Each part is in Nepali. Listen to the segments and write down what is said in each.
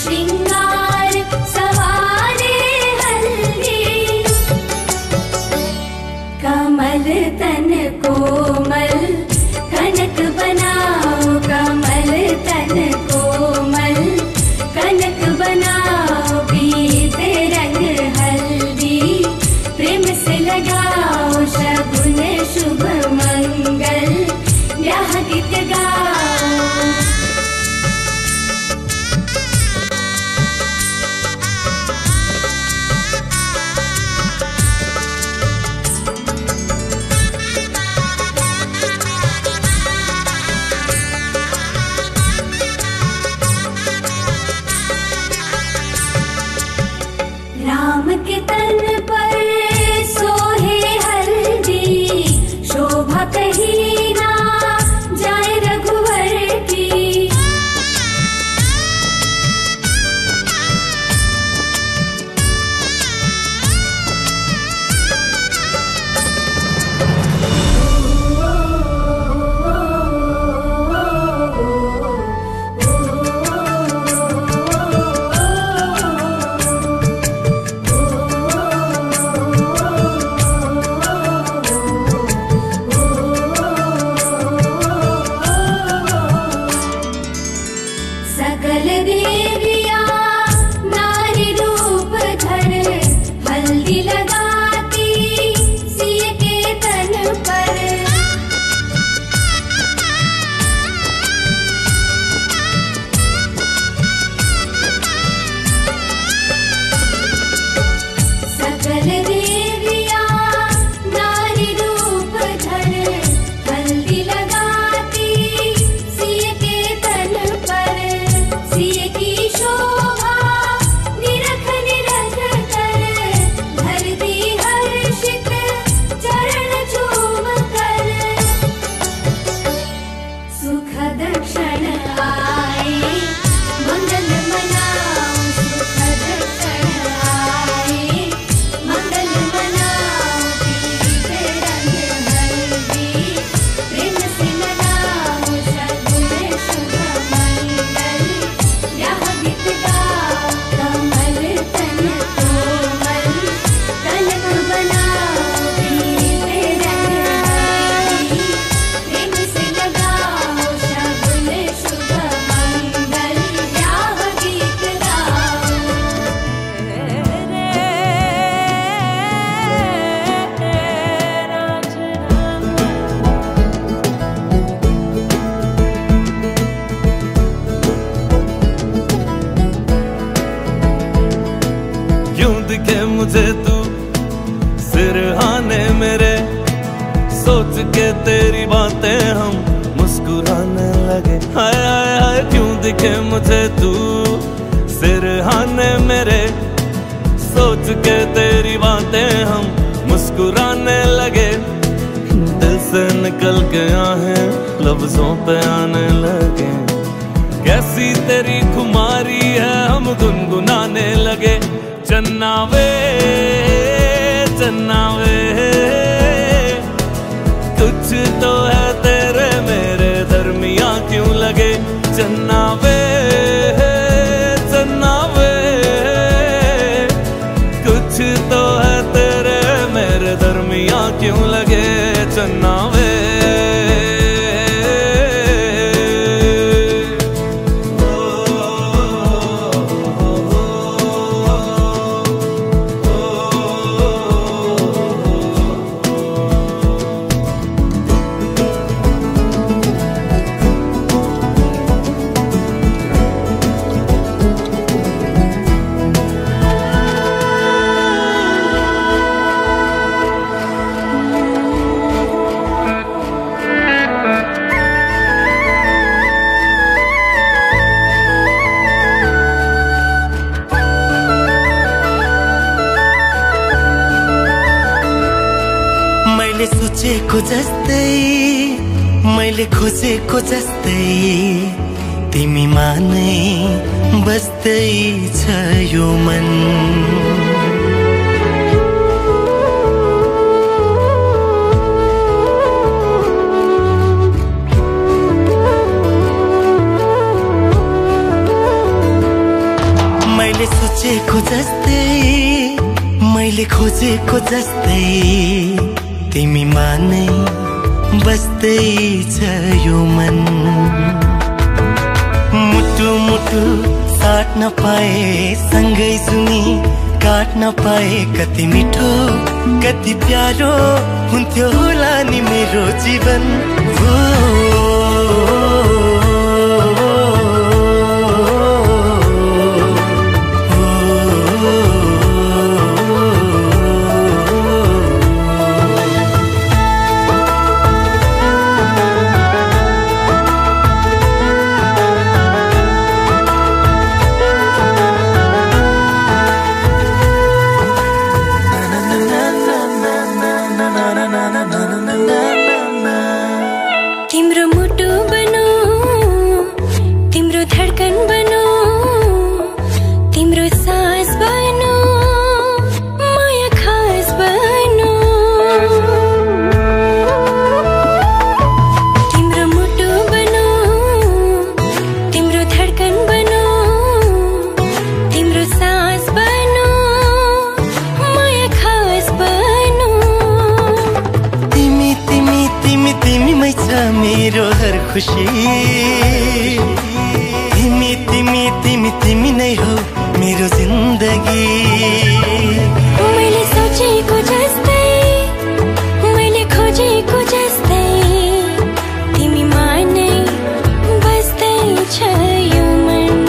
श्रृंगार सवारे हल्दी। कमल तन कोमल कनक बनाओ, कमल तन कोमल कनक बनाओ। पीते रंग हल्दी प्रेम से लगाओ, शगुन शुभ मंगल ब्याह गीत गाओ। राम के तन पर सोहे हल्दी, शोभा कहीं ना जाए रघुवर की। सकल देवियां नारी रूप धर हल्दी लगाती सिय के तन पर। सकल देवियां नारी रूप धर हल्दी लगाती सिय के तन पर। सिय की शोभा निरख निरख कर, धरती हर्षित चरण चूम कर। सुखद क्षण आए मंगल मनाओ, सुखद क्षण आए मंगल मनाओ। पीते रंग हल्दी प्रेम से लगाओ, शगुन शुभ मंगल ब्याह गीत गाओ। कमल तन कोमल कनक बनाओ, पीते रंग हल्दी प्रेम से लगाओ, शगुन शुभ मंगल ब्याह गीत गाओ। क्यों दिखे मुझे तू सिरहाने मेरे, सोच के तेरी बातें हम मुस्कुराने लगे। हाय हाय हाय क्यों दिखे मुझे तू सिरहाने मेरे, सोच के तेरी बातें हम मुस्कुराने लगे। दिल से निकल के आहें लफ्जों पे आने लगे। कैसी तेरी खुमारी है हम गुनगुनाने लगे। चन्ना वे कुछ तो है तेरे मेरे दरमियां क्यों लगे। चन्ना वे कुछ तो है तेरे मेरे दरमियां क्यों लगे। चन्ना वे सोचेको जस्तै मैले खोजेको जस्तै तिमीमा नै बस्दै छ यो मन। मैले सोचेको जस्तै मैले खोजेको जस्तै तिमीमा नै बस्दै छ यो मन मुटु मुटु साट्न पाए सँगै सुनी काट्न पाए कति मिठो कति प्यारो हुन्थ्यो होला नि मेरो जीवन हो मेरो हर खुशी तिमी तिमी तिमी तिमी नै हो मेरो जिन्दगी मैले सोचेको जस्तै मैले खोजेको जस्तै तिमीमा नै बस्दै छ यो मन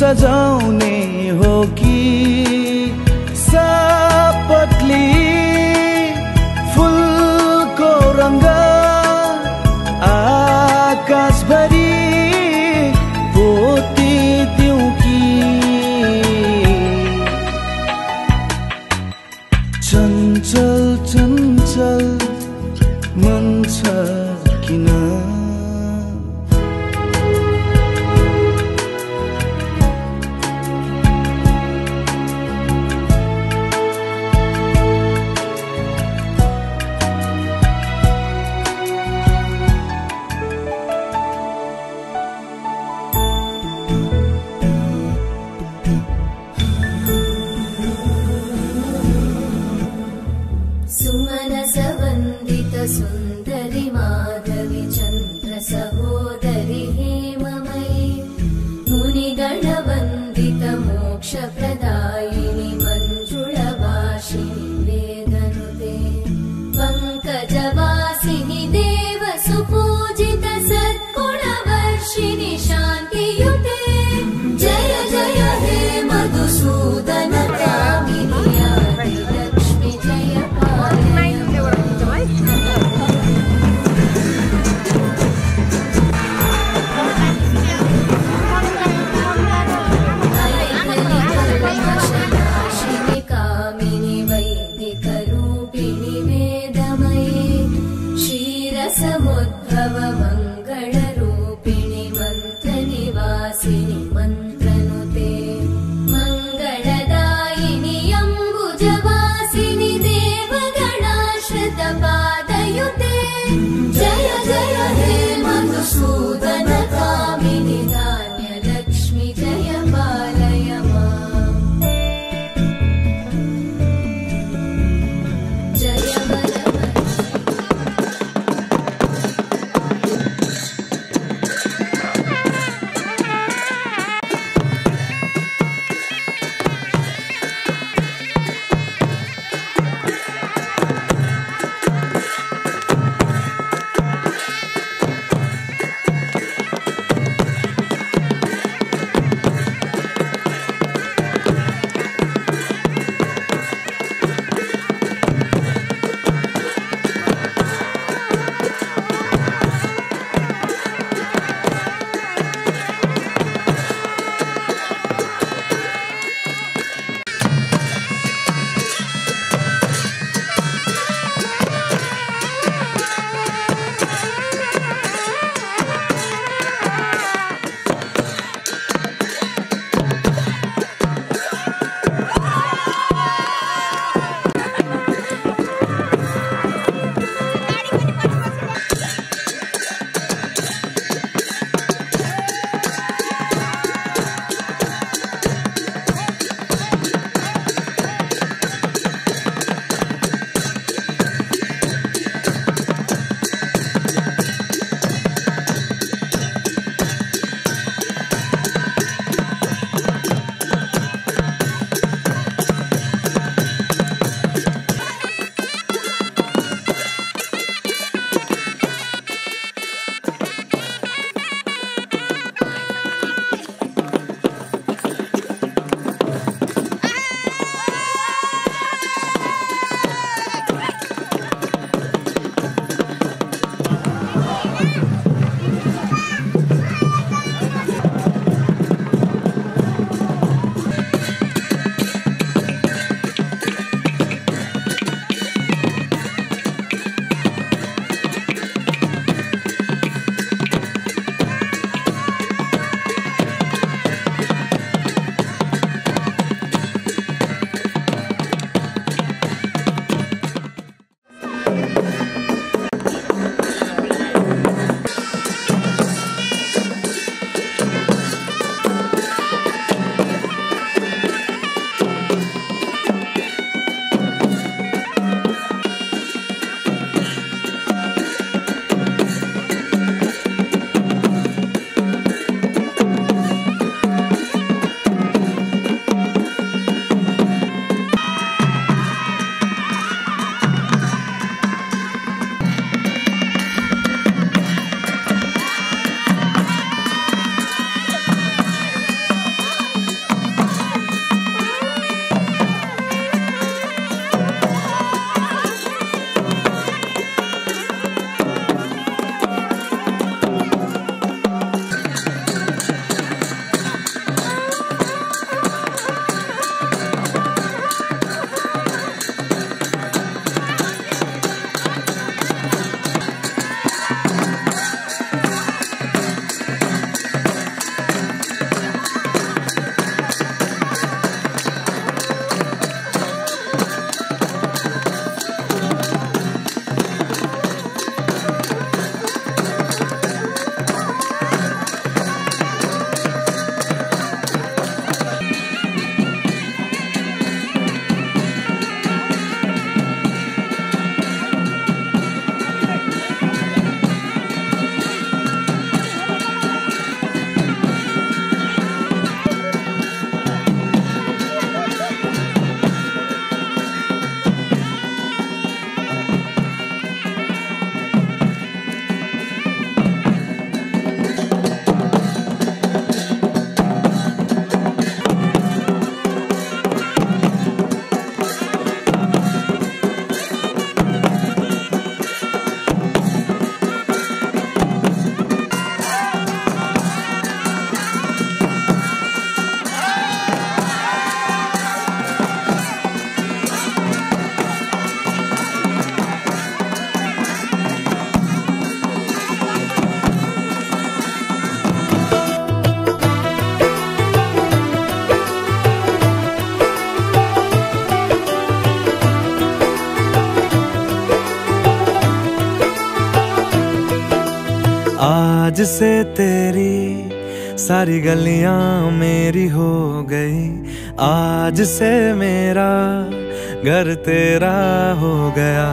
सजाउने हो कि सपतली फुलको रंग आकाशभरि पोती दिउँ कि चञ्चल चञ्चल मन छ किन आज से तेरी सारी गलियां मेरी हो गई, आज से मेरा घर तेरा हो गया।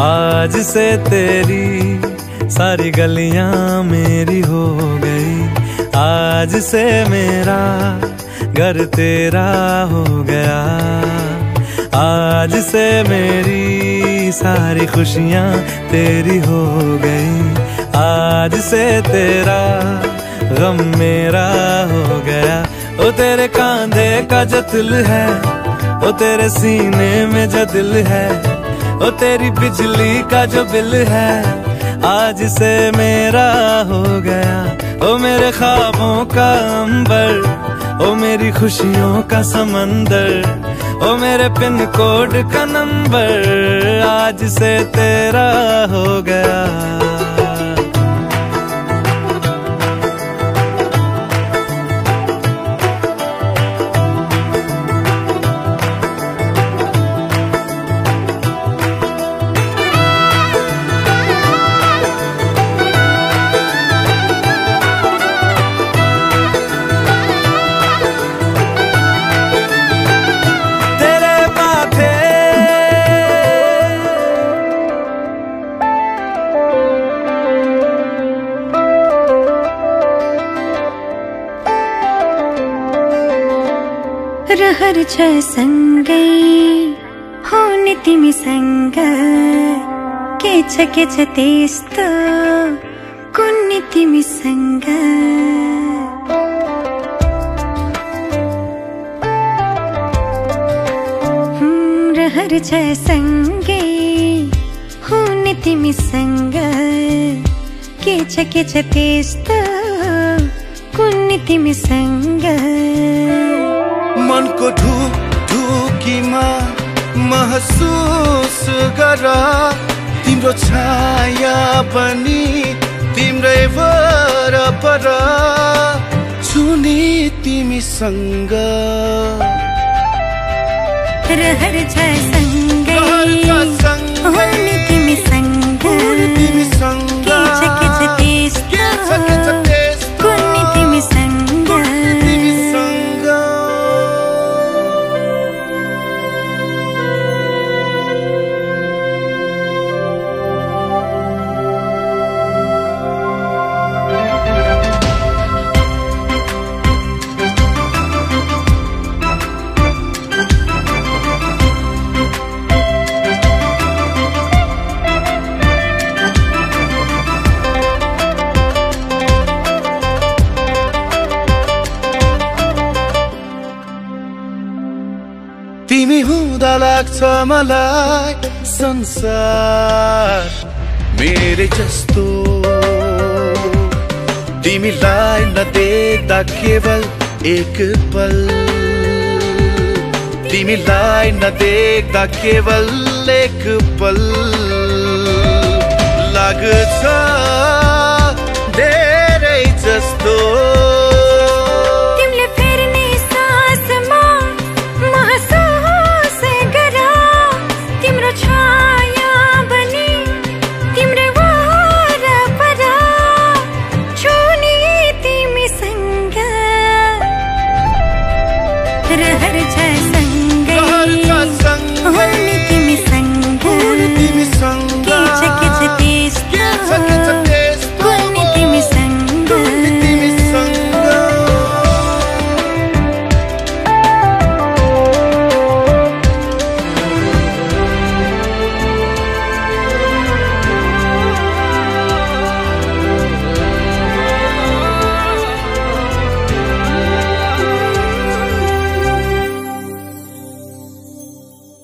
आज से तेरी सारी गलियां मेरी हो गई, आज से मेरा घर तेरा हो गया। आज से मेरी सारी खुशियां तेरी हो गई, आज से तेरा गम मेरा हो गया। ओ तेरे कांधे का जो दिल है, ओ तेरे सीने में जो दिल है, ओ तेरी बिजली का जो बिल है, आज से मेरा हो गया। ओ मेरे ख्वाबों का अंबर, ओ मेरी खुशियों का समंदर, ओ मेरे पिन कोड का नंबर, आज से तेरा हो गया। रहर छ सँगै हुने तिमीसँग, के छ त्यस्तो कुन्नी तिमीसँग। रहर छ सँगै हुने तिमीसँग, के छ त्यस्तो कुन्नी तिमीसँग। मनको ढुकीमा महसुस गर, तिम्रो छाया पनि तिम्रै वरपर छुने तिमीसँग। रहर छ सँगै हुने तिमीसँग, के छ त्यस्तो कुन्नी तिमीसँग। तिमी हुँदा लाग्छ मलाई संसार मेरे जस्तो, तिमीलाई नदेख्दा केवल एक पल, तिमीलाई नदेख्दा केवल एक पल लाग्छ धेरै जस्तो। रहर छ सँगै हुने तिमीसँग, के छ त्यस्तो कुन्नी तिमीसँग।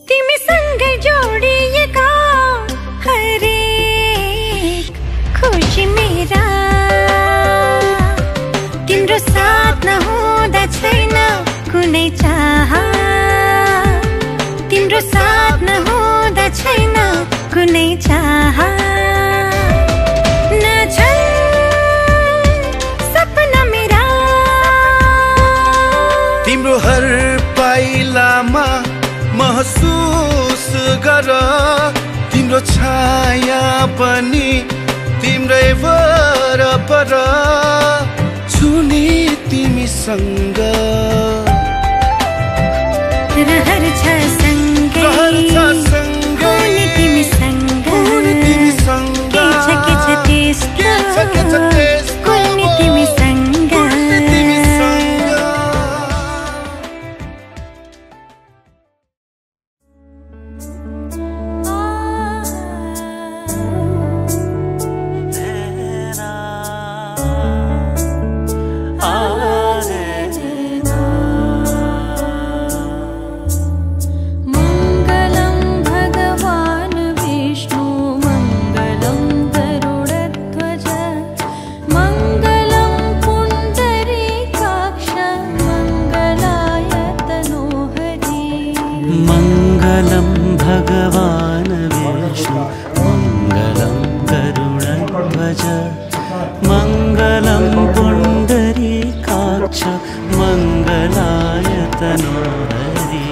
तिमीसँगै जोडिएका हरेक खुसी मेरा, तिम्रो साथ नहुँदा छैन कुनै चाह, तिम्रो साथ नहुँदा छैन कुनै चाह। सपना मेरा तिम्रो हर पाइलामा महसुस गर तिम्रो छाया पनि तिम्रै वरपर छुने तिमीसँग रहर छ सँगै हुने तिमीसँग के छ त्यस्तो कुल्ने तिमीसँग भगवान् विष्णु मङ्गलं गरुडध्वज मङ्गलं पुण्डरीकाक्ष मङ्गलाय तनोहरि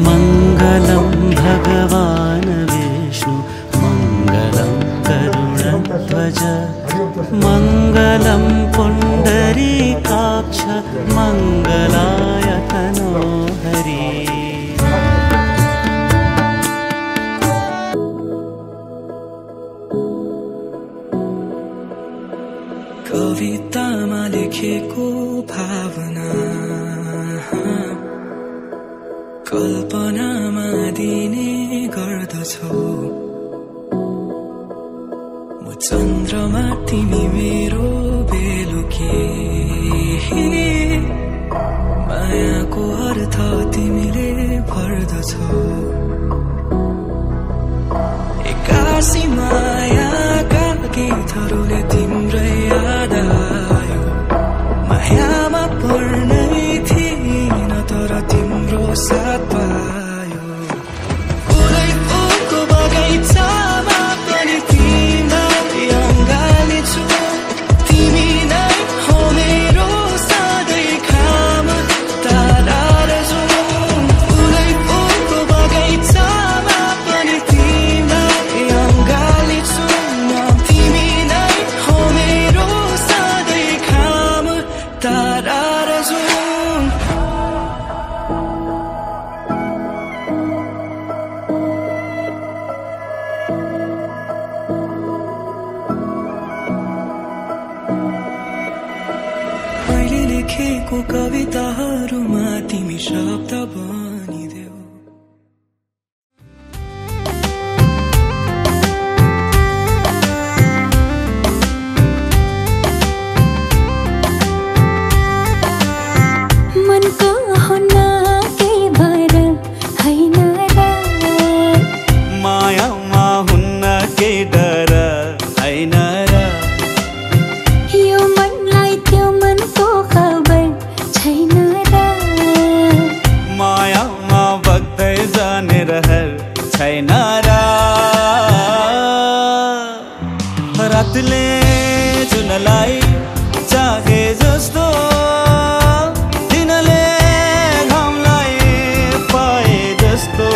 मङ्गलं भगवान् विष्णु मङ्गलं गरुडध्वज मङ्गलं पुण्डरीकाक्ष मङ्गलाय तनोहरि कवितामा लेखेको भावना कल्पनामा दिने गर्दछौ म चन्द्रमा तिमी मेरो बेलुकी मायाको अर्थ तिमीले भर्दछौ एक्कासी मायाका गीतहरूले तिम्रै याद आयो मायामा पर्नै थिएन तर तिम्रो साथ पायो फुलै फुलको बगैँचामा पनि तिमीलाई अँगाल्छु तिमी नै हो मेरो सधैँ खाम तारा र जुन फुलै फुलको बगैँचामा पनि तिमीलाई अँगाल्छु तिमी नै हो मेरो सधैँ खाम तारा र जुन लेखेको कविताहरूमा तिमी शब्द बनिदेऊ मनको हुना के भर हैन र मायामा हुन्न के डर हैन र यो मनलाई त्यो मनको खबर छैन र मायामा बग्दै जाने रहर छैन र रातले जुनलाई चाहे जस्तो दिनले घामलाई पाए जस्तो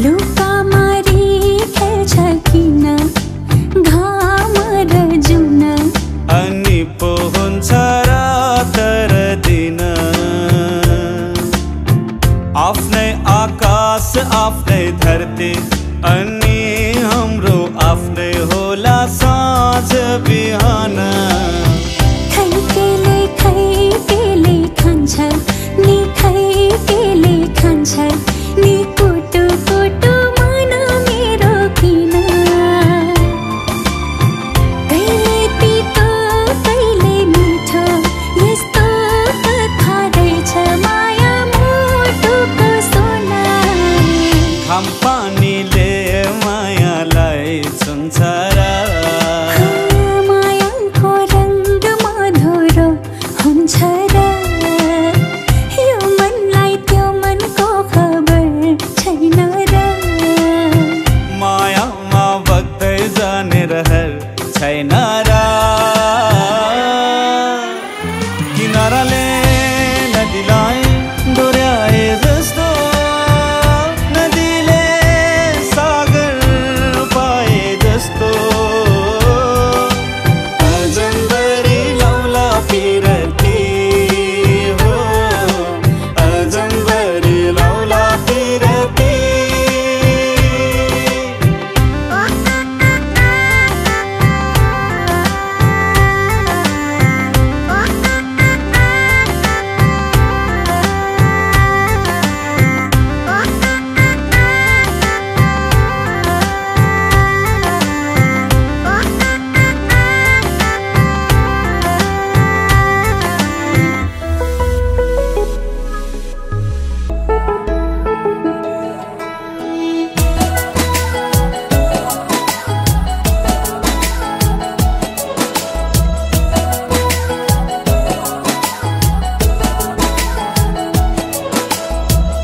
लुका मारी खेल्छ किन घाम र जुन अनि पो हुन्छ रात र दिन आफ्नै आकाश आफ्नै धरती अनि हाम्रो आफ्नै होला साँझ बिहान खैकेले खान्छ नि खैकेले खान्छ नि कुटु कुटु मन मेरो किन कहिले तितो कहिले मिठो यस्तो कथा रहेछ माया मुटुको सोना घाम पानीले मायालाई छुन्छ र मायाको रङ्ग मधुरो हुन्छ र यो मनलाई त्यो मनको खबर छैन र मायामा बग्दै जाने रहर छैन र किनाराले नदीलाई डोर्याए जस्तो नदीले सागर पाए जस्तो अजम्बरी लौला फिरती हो अजम्बरी लौला फिरती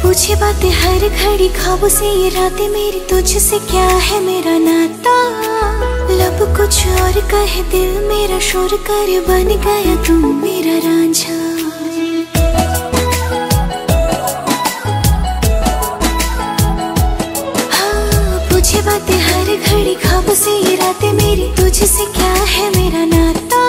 पूछे बातें हर घड़ी ख्वाबों से ये रातें मेरी तुझसे क्या है मेरा नाता लब कुछ और कहे दिल मेरा शोर कर बन गया तू मेरा रांझा हाँ पूछे बातें हर घड़ी ख्वाबों से ये रातें मेरी तुझसे क्या है मेरा नाता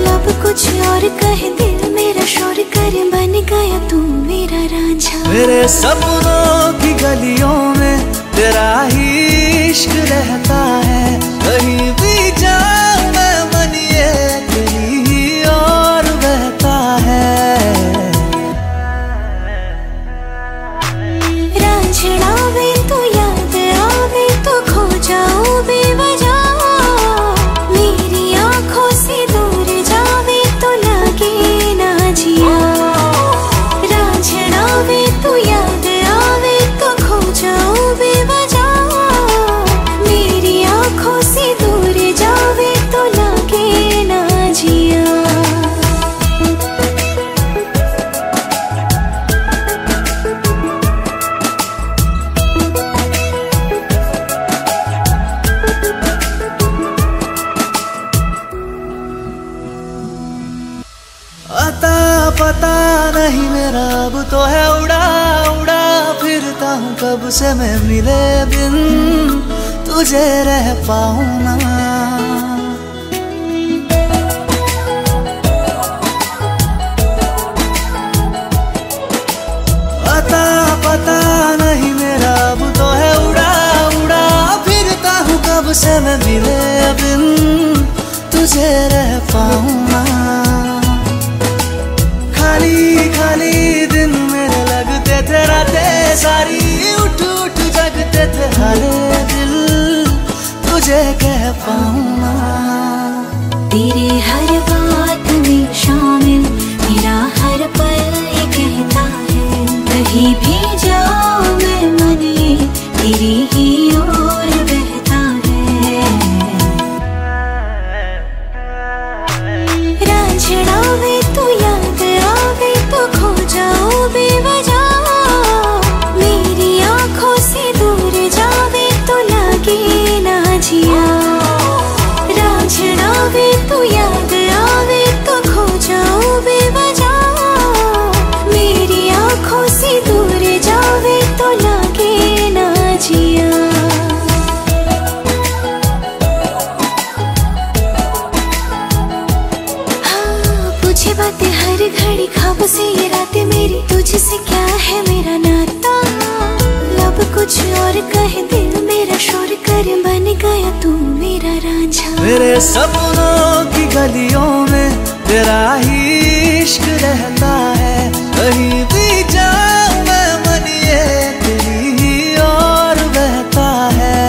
लब कुछ और कहे दिल मेरा शोर कर बन गया तू मेरा रांझा मेरे सपनों की गलियों में तेरा ही इश्क रहता है कहीं भी जाऊं मैं मन ये तेरी ही और बहता है रांझना वे तो याद आवे तो खो जाऊं बेवजह मेरी आंखों से दूर जावे तो लगे ना जिया रांझना वे तो याद आवे तो खो जाऊं बेवजह मेरी आंखों से दूर जावे तो लगे ना जिया अता पता नहीं मेरा अब तो है उड़ा उड़ा फिरता हूँ कब से मैं मिले बिन तुझे रह पाऊँ ना अता पता नहीं मेरा अब तो है उड़ा उड़ा फिरता हूँ कब से मैं मिले बिन तुझे रह पाऊँ ना खाली खाली दिन मेरे लगते थे रातें सारी उठ उठ जगते थे हारे दिल तुझे कह पाऊँ ना तेरे हर बात में शामिल मेरा हर पल ये कहता है कहीं भी जाओ मैं मन ये तेरी ही ओर बहता है रांझना वे तो याद आवे तो खो जाओ बेवजह मेरी आंखों से दूर जावे तो लगे ना जिया रांझना वे तो याद आवे तो खो जाओ बेवजह मेरी आंखों से दूर जावे कुछ और कहे दिल मेरा शोर कर, बन गया तू मेरा रांझा। मेरे सपनों की गलियों में तेरा ही इश्क रहता है, कहीं भी जाऊं मैं मन ये तेरी ही और बहता है।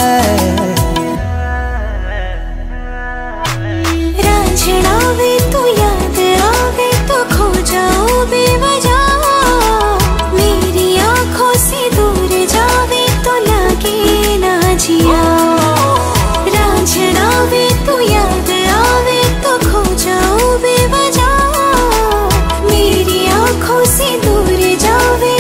रांझना वे तू याद आवे तो खो जाओ बेवजह, मेरी आंखों से दूर जावे तो लगे ना जिया। रांझना वे तू याद आवे तो खो जाओ बेवजह, मेरी आंखों से दूर जावे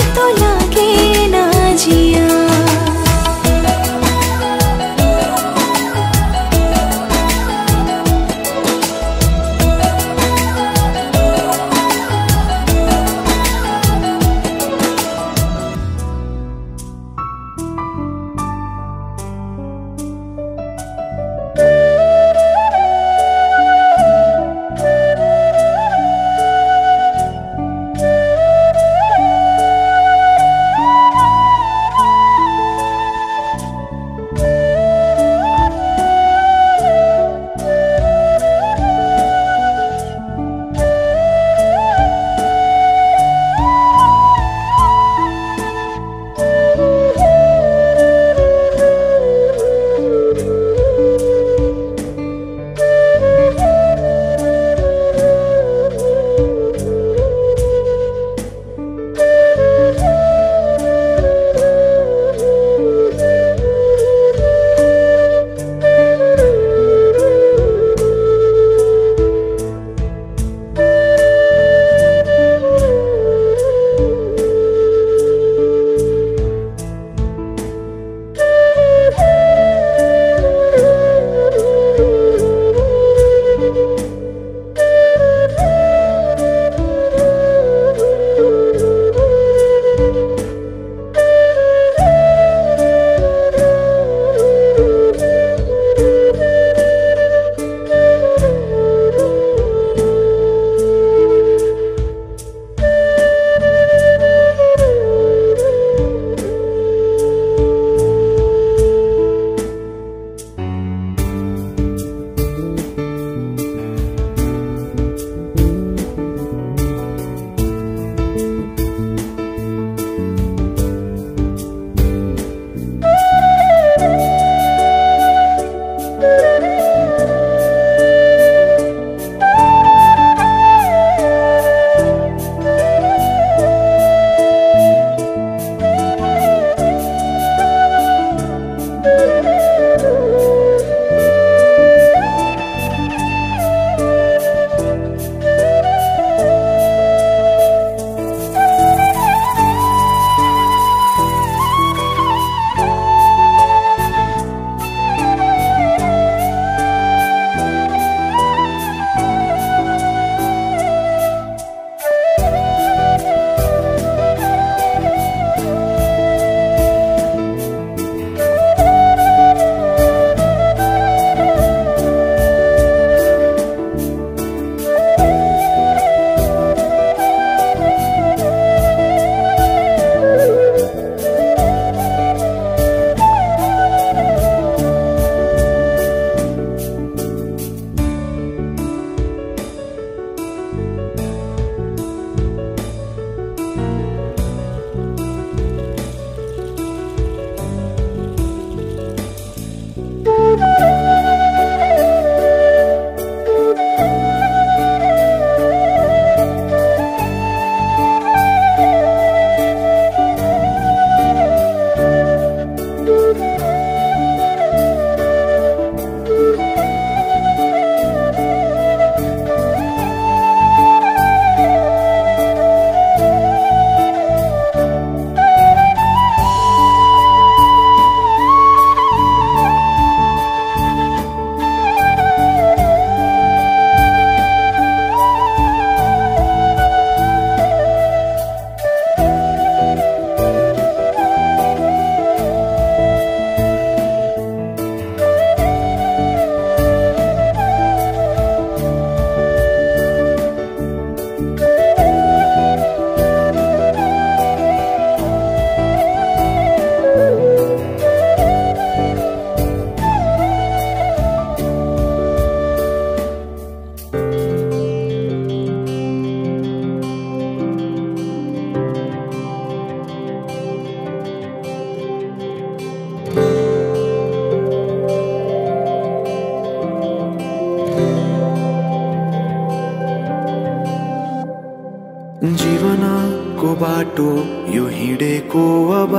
बाटो यो हिँडेको अब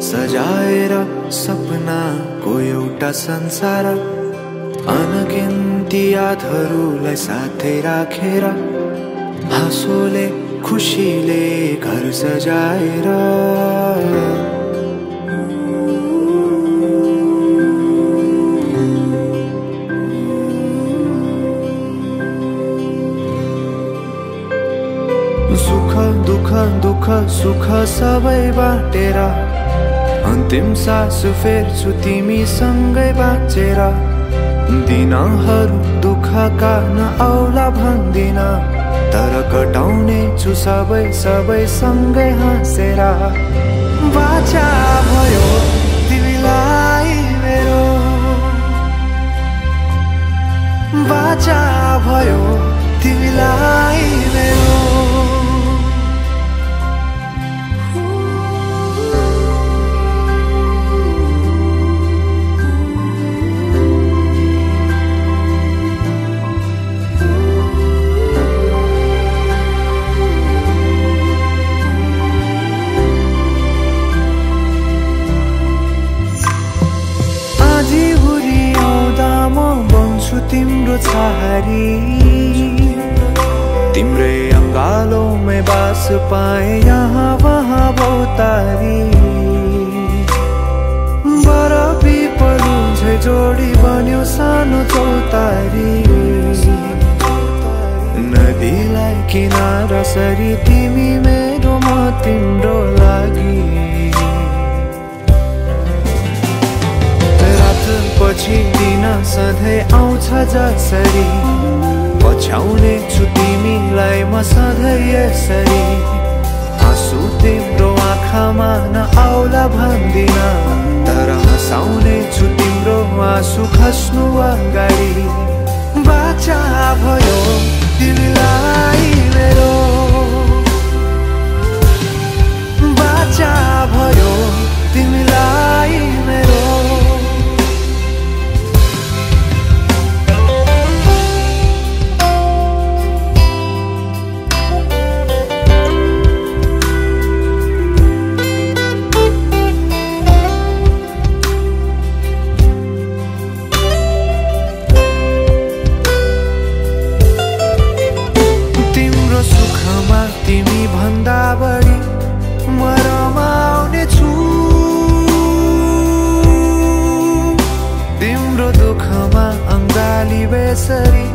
सजाएर सपनाको एउटा संसार अनगिन्ती यादहरूलाई साथै राखेर हाँसोले खुसीले घर सजाएर सुख दुख दुख सुख सबै बाटेर अन्तिम सास फेर्छु तिमीसँगै बाँचेर दिनहरू दुःखका नआउला भन्दिन तर कटाउने छु सबै सबै सँगै हाँसेर बाचा भयो तिमीलाई मेरो बाचा भयो तिमीलाई मेरो तिम्रो छहारी तिम्रै अंगालों बास पाए यहाँ वहाँ बहुतारी बरफी पलुझै जोडी बन्यो सानो चौतारी नदीलाई किनारा सरी तिमी मेरो म तिम्रो लागि पछि दिन सधैँ आउँछ जसरी पछ्याउने छु तिमीलाई म सधैँ यसरी आँसु तिम्रो आँखामा नआउला भन्दिन तर हँसाउने छु तिम्रो आँसु खस्नु अगाडि बाचा भयो तिमीलाई मेरो बाचा भयो तिमीलाई मेरो तिमी भन्दा बढी म रमाउने छु तिम्रो दुःखमा अंगाली बेसरी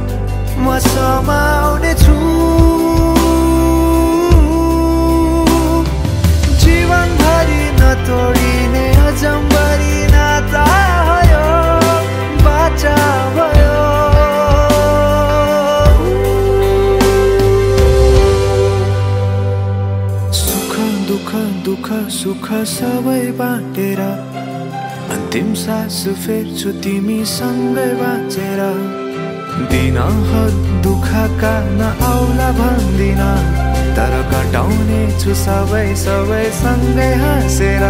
म समाउने छु जीवनभरि नतोडिने अजम्बरी नाता भयो बाचा भयो दुःख सुख सबै बाटेर अन्तिम सास फेर्छु तिमीसँगै बाँचेर दिनहरू दुःखका नआउला भन्दिन तर कटाउने छु सबै सबै सँगै हाँसेर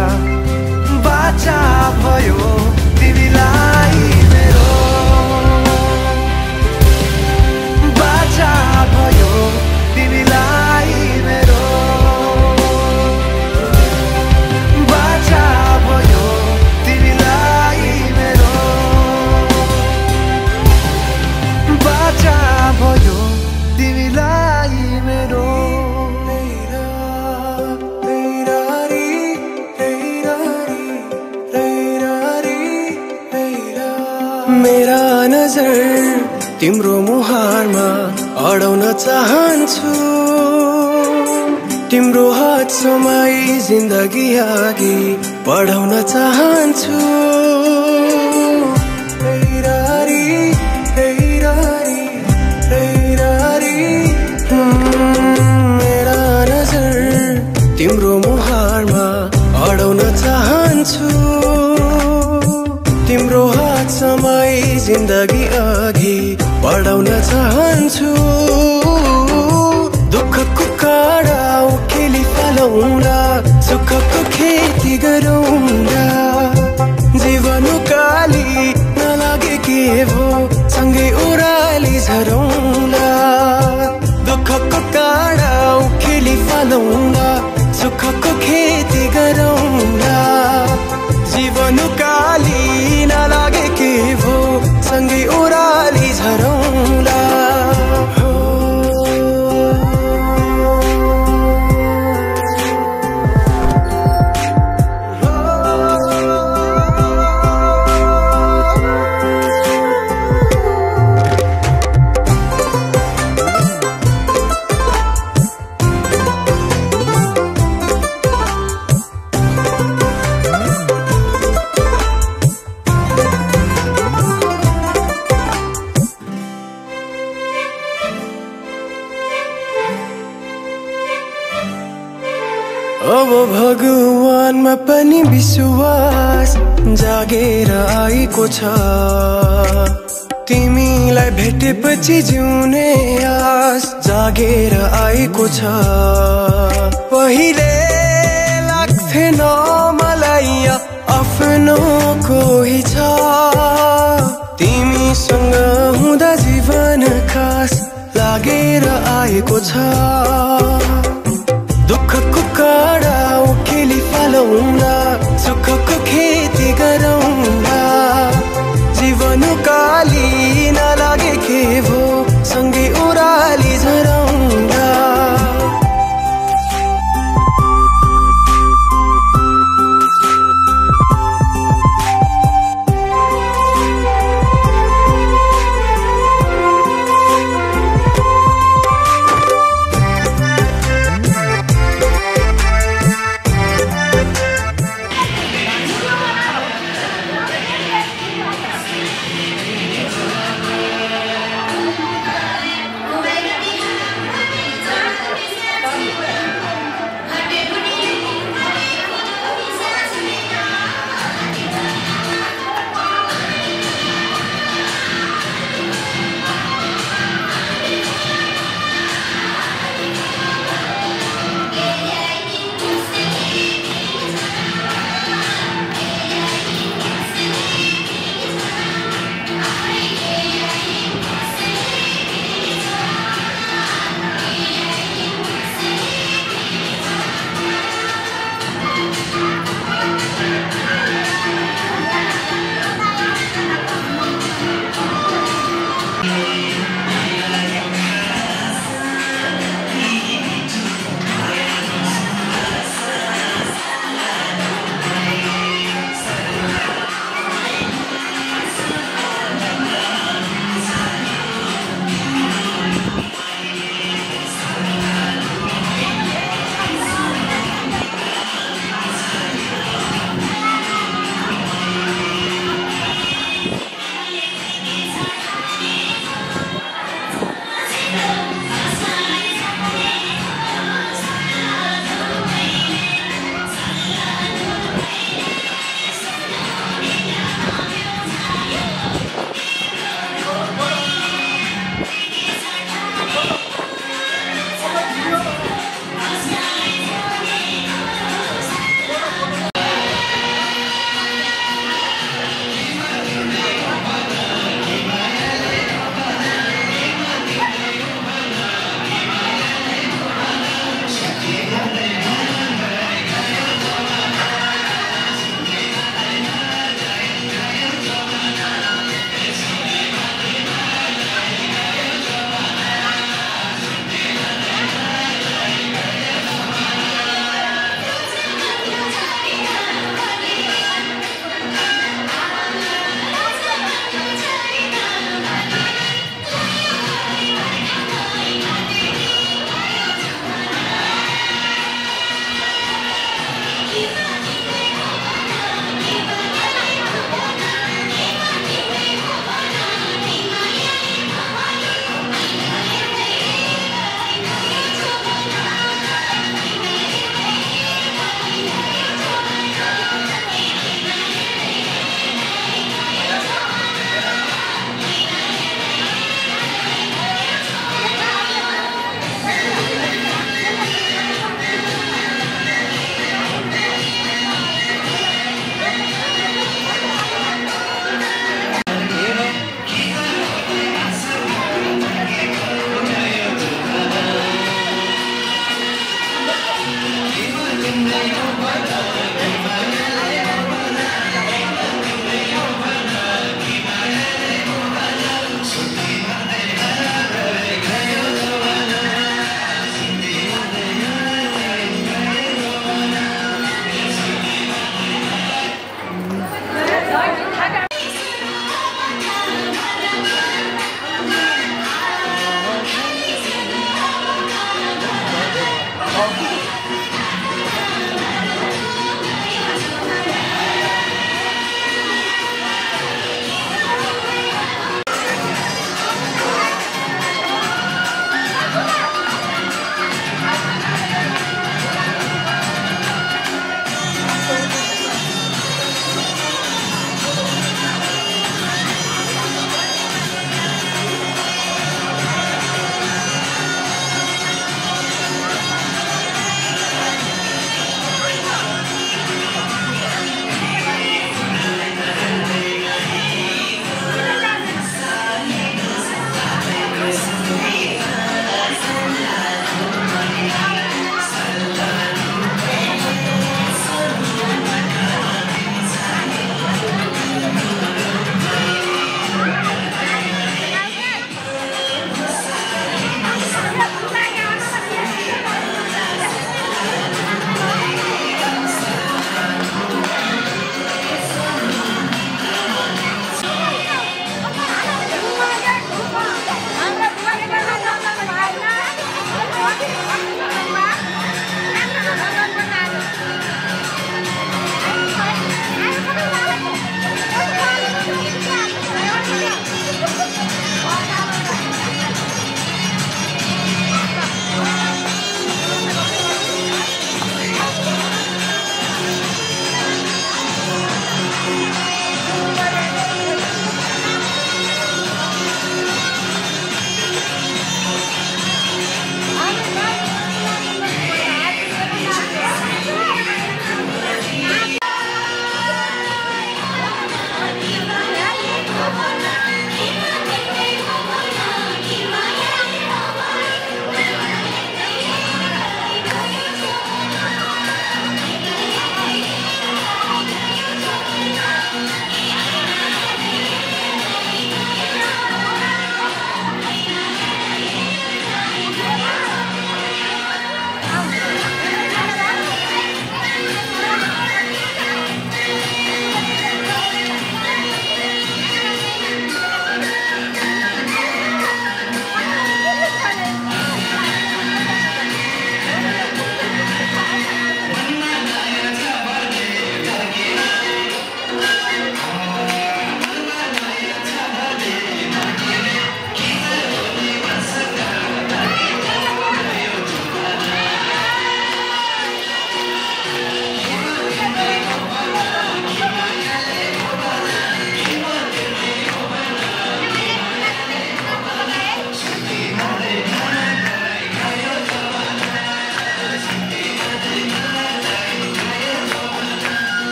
बाचा भयो तिमीलाई मेरो बाचा भयो तिमीलाई मेरो भयो तिमीलाई मेरो मेरा नजर तिम्रो मुहारमा अडाउन चाहन्छु तिम्रो हात समाई जिन्दगी अघि बढाउन चाहन्छु तिम्रो मुहारमा अडाउन चाहन्छु तिम्रो हात समाई जिन्दगी अघि बढाउन चाहन्छु दुःखको काँडा उखेली फालौँला सुखको खेती गरौँला जीवन उकाली नलागे के भो सँगै ओह्राली झरौँला दुःखको काँडा उखेली फालौँला सुख गरौँला जीवन काली नलागे के भो सँगै ओराली झरौँला अब भगवानमा पनि विश्वास जागेर आएको छ तिमीलाई भेटेपछि जिउने आस जागेर आएको छ पहिले लाग्थेन मलाई आफ्नो कोही छ तिमीसँग हुँदा जीवन खास लागेर आएको छ दुःखको काँडा उखेली फालौँला सुखको खेती गरौँला जीवन काली नलागे के भो सँगै ओराली झरौँला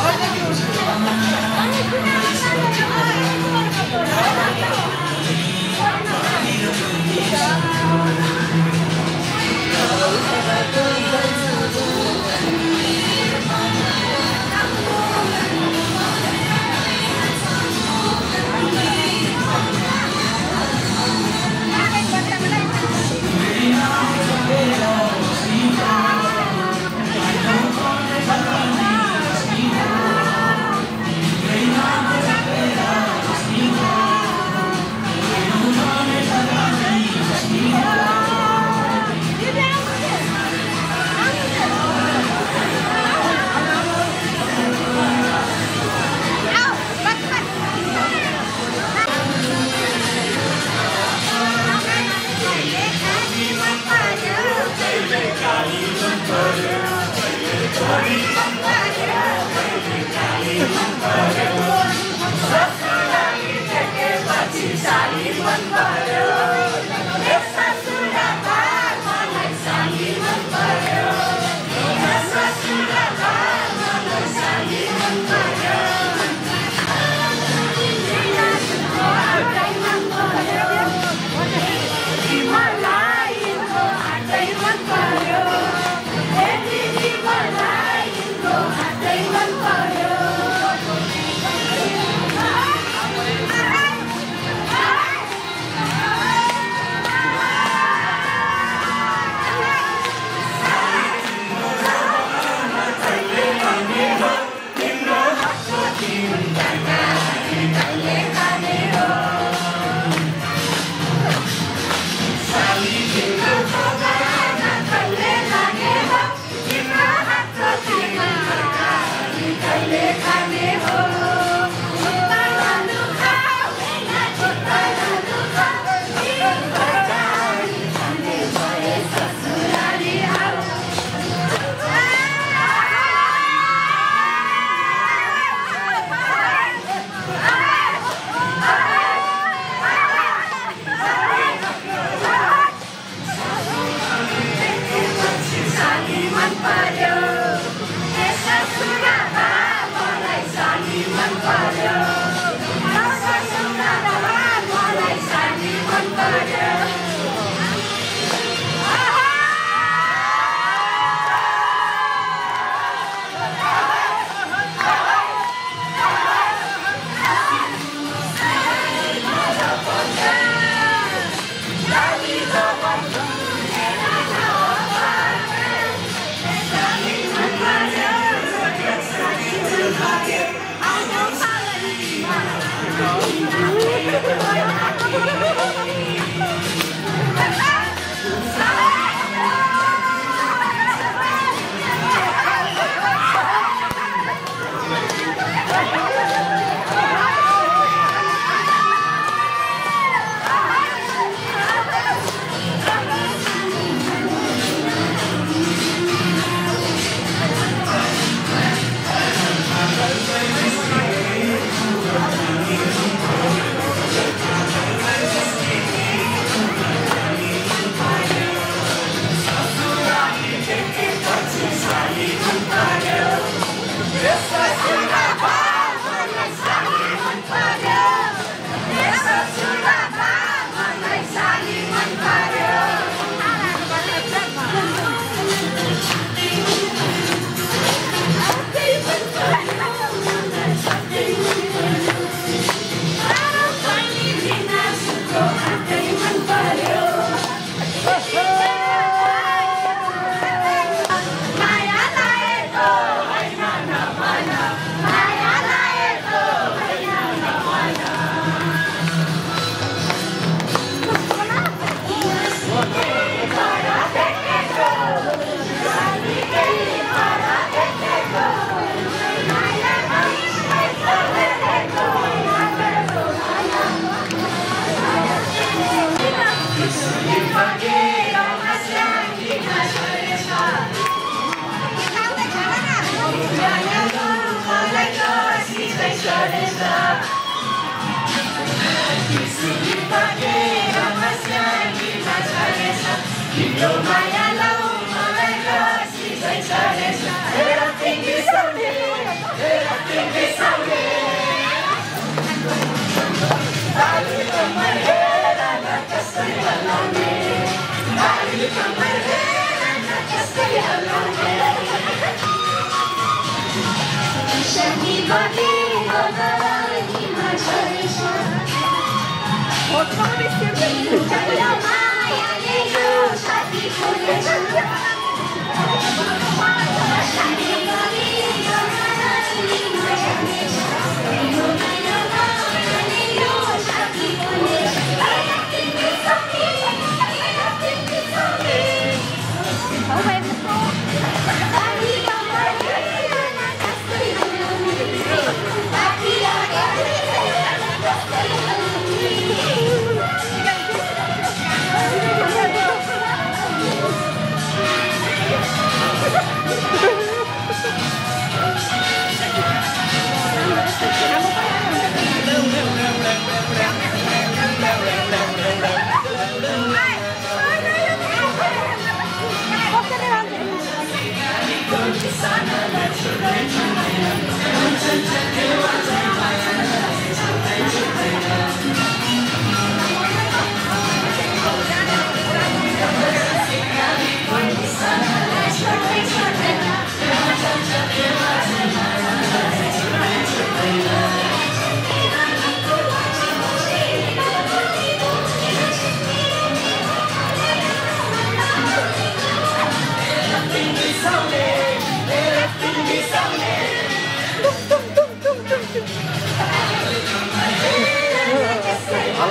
Vamos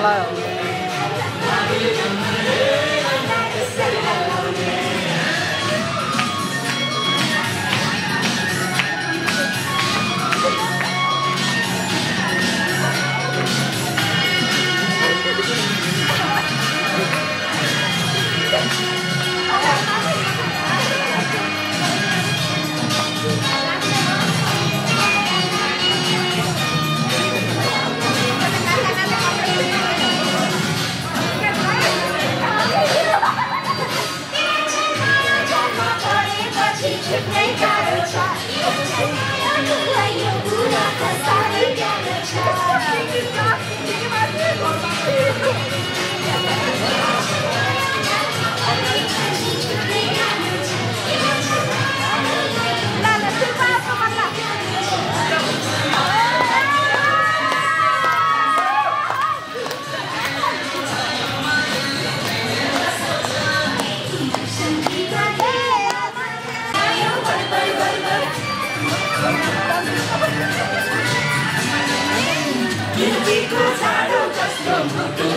होला Beauty goes out of the